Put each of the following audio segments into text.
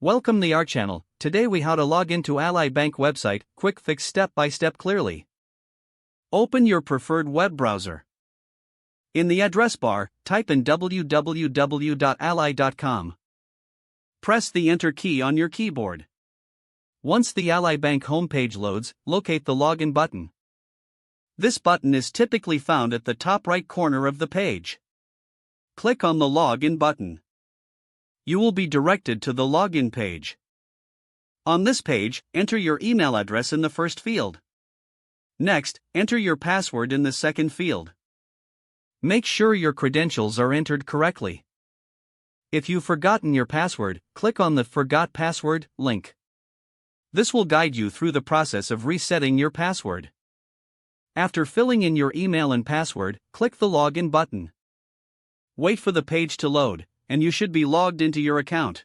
Welcome to our channel. Today we how to log into Ally Bank website, quick fix step by step clearly. Open your preferred web browser. In the address bar, type in www.ally.com. Press the enter key on your keyboard. Once the Ally Bank homepage loads, locate the login button. This button is typically found at the top right corner of the page. Click on the login button. You will be directed to the login page. On this page, enter your email address in the first field. Next, enter your password in the second field. Make sure your credentials are entered correctly. If you've forgotten your password, click on the Forgot Password link. This will guide you through the process of resetting your password. After filling in your email and password, click the Login button. Wait for the page to load, and you should be logged into your account.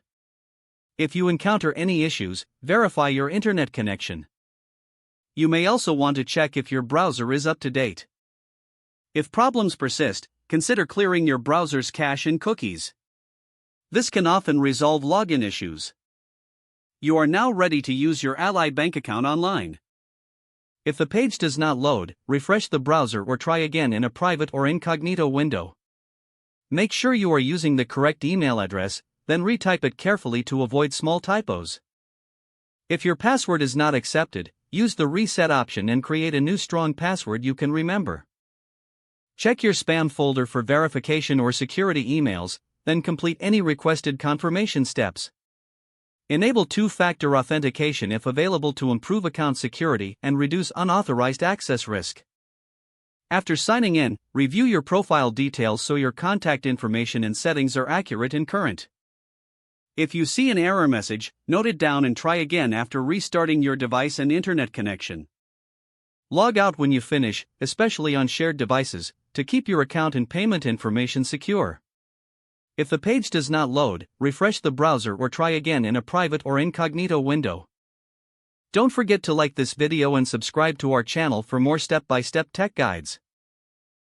If you encounter any issues, verify your internet connection. You may also want to check if your browser is up to date. If problems persist, consider clearing your browser's cache and cookies. This can often resolve login issues. You are now ready to use your Ally Bank account online. If the page does not load, refresh the browser or try again in a private or incognito window. Make sure you are using the correct email address, then retype it carefully to avoid small typos. If your password is not accepted, use the reset option and create a new strong password you can remember. Check your spam folder for verification or security emails, then complete any requested confirmation steps. Enable two-factor authentication if available to improve account security and reduce unauthorized access risk. After signing in, review your profile details so your contact information and settings are accurate and current. If you see an error message, note it down and try again after restarting your device and internet connection. Log out when you finish, especially on shared devices, to keep your account and payment information secure. If the page does not load, refresh the browser or try again in a private or incognito window. Don't forget to like this video and subscribe to our channel for more step-by-step tech guides.